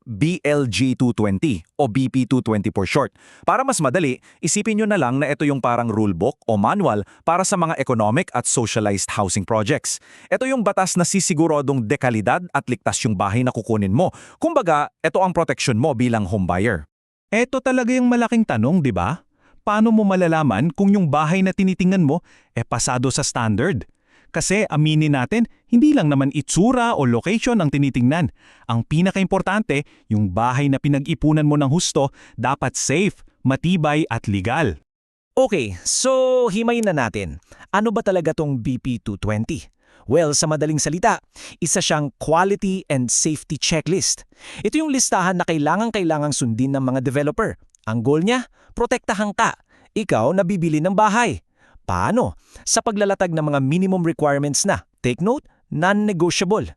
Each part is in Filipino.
BLG 220 o BP 220 for short. Para mas madali, isipin nyo na lang na ito yung parang rulebook o manual para sa mga economic at socialized housing projects. Ito yung batas na sisiguradong dekalidad at ligtas yung bahay na kukunin mo. Kumbaga, ito ang protection mo bilang homebuyer. Eto talaga yung malaking tanong, di ba? Paano mo malalaman kung yung bahay na tinitingnan mo pasado sa standard? Kasi aminin natin, hindi lang naman itsura o location ang tinitingnan. Ang pinakaimportante, yung bahay na pinag-ipunan mo ng husto dapat safe, matibay at legal. Okay, so himayin na natin. Ano ba talaga tong BP220? Well, sa madaling salita, isa siyang quality and safety checklist. Ito yung listahan na kailangang sundin ng mga developer. Ang goal niya, protektahan ka. Ikaw na bibili ng bahay. Paano? Sa paglalatag ng mga minimum requirements na. Take note, non-negotiable.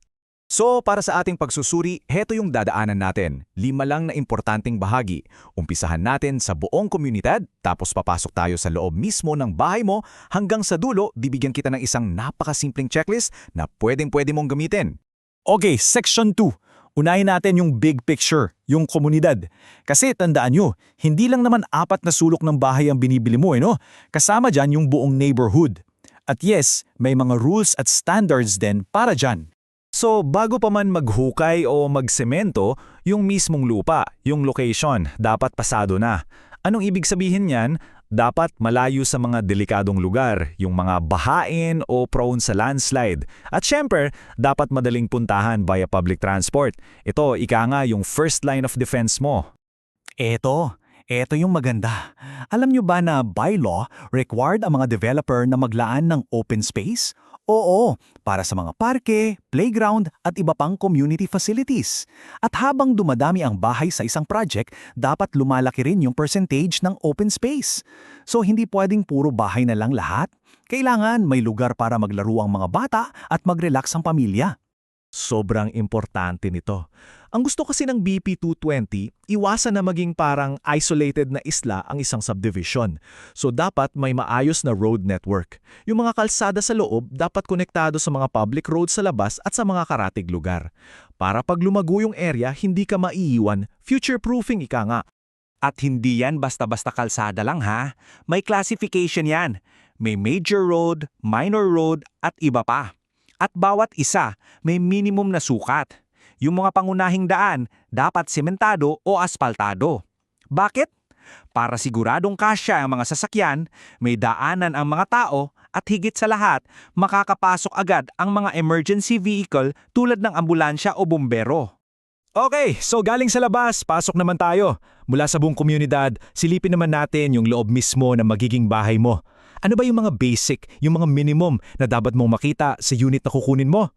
So, para sa ating pagsusuri, heto yung dadaanan natin. 5 lang na importanteng bahagi. Umpisahan natin sa buong komunidad, tapos papasok tayo sa loob mismo ng bahay mo, hanggang sa dulo, bibigyan kita ng isang napakasimpleng checklist na pwedeng-pwede mong gamitin. Okay, Section 2. Unahin natin yung big picture, yung komunidad. Kasi tandaan nyo, hindi lang naman 4 na sulok ng bahay ang binibili mo, no? Kasama dyan yung buong neighborhood. At yes, may mga rules at standards din para dyan. So, bago pa man maghukay o magsemento, yung mismong lupa, yung location, dapat pasado na. Anong ibig sabihin niyan? Dapat malayo sa mga delikadong lugar, yung mga bahain o prone sa landslide. At syempre, dapat madaling puntahan via public transport. Ito, ika nga yung first line of defense mo. Eto yung maganda. Alam nyo ba na by law, required ang mga developer na maglaan ng open space? Oo, para sa mga parke, playground at iba pang community facilities. At habang dumadami ang bahay sa isang project, dapat lumalaki rin yung percentage ng open space. So hindi pwedeng puro bahay na lang lahat. Kailangan may lugar para maglaro ang mga bata at mag-relax ang pamilya. Sobrang importante nito. Ang gusto kasi ng BP220, iwasan na maging parang isolated na isla ang isang subdivision. So dapat may maayos na road network. Yung mga kalsada sa loob dapat konektado sa mga public roads sa labas at sa mga karatig lugar. Para pag lumago yung area, hindi ka maiiwan, future-proofing ika nga. At hindi yan basta-basta kalsada lang ha. May classification yan. May major road, minor road at iba pa. At bawat isa may minimum na sukat. Yung mga pangunahing daan dapat sementado o aspaltado. Bakit? Para siguradong kasya ang mga sasakyan, may daanan ang mga tao at higit sa lahat, makakapasok agad ang mga emergency vehicle tulad ng ambulansya o bumbero. Okay, so galing sa labas, pasok naman tayo. Mula sa buong komunidad, silipin naman natin yung loob mismo na magiging bahay mo. Ano ba yung mga basic, yung mga minimum na dapat mong makita sa unit na kukunin mo?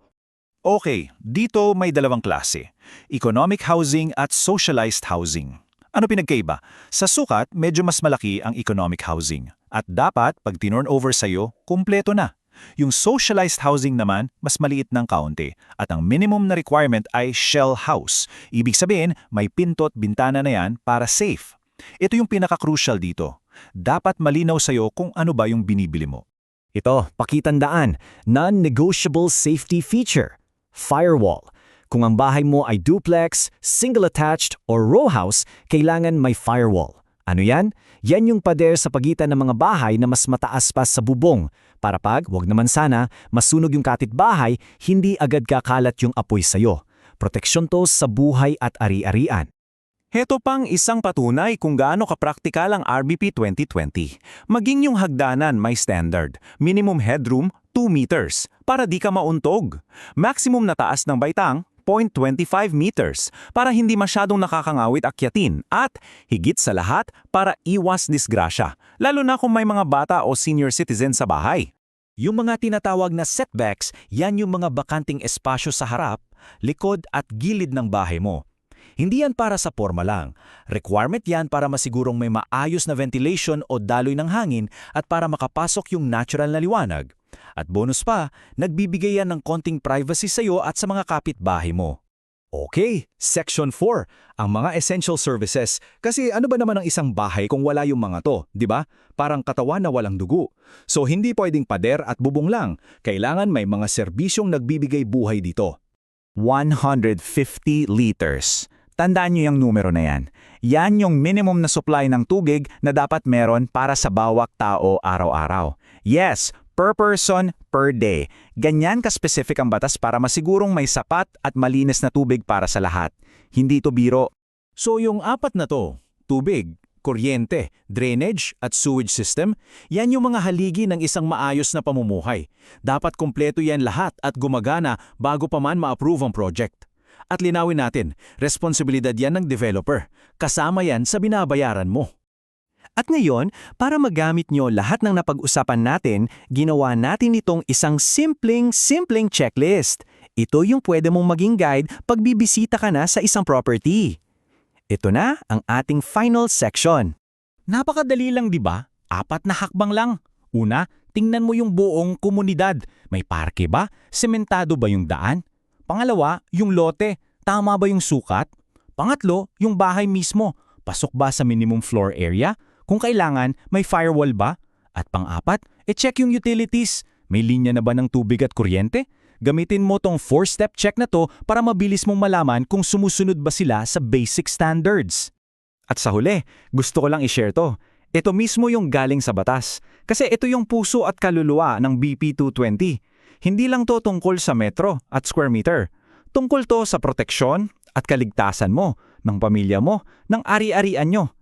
Okay, dito may 2 klase. Economic housing at socialized housing. Ano pinagkaiba? Sa sukat, medyo mas malaki ang economic housing. At dapat, pag tinurn over sa'yo, kumpleto na. Yung socialized housing naman, mas maliit ng kaunti. At ang minimum na requirement ay shell house. Ibig sabihin, may pinto at bintana na yan para safe. Ito yung pinaka-crucial dito. Dapat malinaw sa'yo kung ano ba yung binibili mo. Ito, pakitandaan, non-negotiable safety feature. Firewall. Kung ang bahay mo ay duplex, single-attached, or row house, kailangan may firewall. Ano yan? Yan yung pader sa pagitan ng mga bahay na mas mataas pa sa bubong. Para pag, wag naman sana, masunog yung kapitbahay, hindi agad kakalat yung apoy sa'yo. Proteksyon to sa buhay at ari-arian. Heto pang isang patunay kung gaano kapraktikal ang RBP 2020. Maging yung hagdanan may standard. Minimum headroom, 2 meters, para di ka mauntog. Maximum na taas ng baitang, 0.25 meters, para hindi masyadong nakakangawit akyatin. At, higit sa lahat, para iwas disgrasya, lalo na kung may mga bata o senior citizen sa bahay. Yung mga tinatawag na setbacks, yan yung mga bakanting espasyo sa harap, likod at gilid ng bahay mo. Hindi yan para sa forma lang. Requirement yan para masigurong may maayos na ventilation o daloy ng hangin at para makapasok yung natural na liwanag. At bonus pa, nagbibigay yan ng konting privacy sa iyo at sa mga kapitbahay mo. Okay, Section 4, ang mga essential services. Kasi ano ba naman ang isang bahay kung wala yung mga to, di ba? Parang katawan na walang dugo. So hindi pwedeng pader at bubong lang. Kailangan may mga serbisyong nagbibigay buhay dito. 150 liters. Tandaan nyo yung numero na yan. Yan yung minimum na supply ng tubig na dapat meron para sa bawat tao araw-araw. Yes, per person, per day. Ganyan ka-specific ang batas para masigurong may sapat at malinis na tubig para sa lahat. Hindi ito biro. So yung apat na to, tubig, kuryente, drainage at sewage system, yan yung mga haligi ng isang maayos na pamumuhay. Dapat kumpleto yan lahat at gumagana bago pa man ma-approve ang project. At linawin natin, responsibilidad yan ng developer. Kasama yan sa binabayaran mo. At ngayon, para magamit nyo lahat ng napag-usapan natin, ginawa natin itong isang simpleng checklist. Ito yung pwede mong maging guide pag bibisita ka na sa isang property. Ito na ang ating final section. Napakadali lang, di ba? 4 na hakbang lang. Una, tingnan mo yung buong komunidad. May parke ba? Sementado ba yung daan? Pangalawa, yung lote. Tama ba yung sukat? Pangatlo, yung bahay mismo. Pasok ba sa minimum floor area? Kung kailangan, may firewall ba? At pang-apat, check yung utilities. May linya na ba ng tubig at kuryente? Gamitin mo tong 4-step check na to para mabilis mong malaman kung sumusunod ba sila sa basic standards. At sa huli, gusto ko lang i-share to. Ito mismo yung galing sa batas. Kasi ito yung puso at kaluluwa ng BP 220. Hindi lang to tungkol sa metro at square meter. Tungkol to sa proteksyon at kaligtasan mo, ng pamilya mo, ng ari-arian nyo.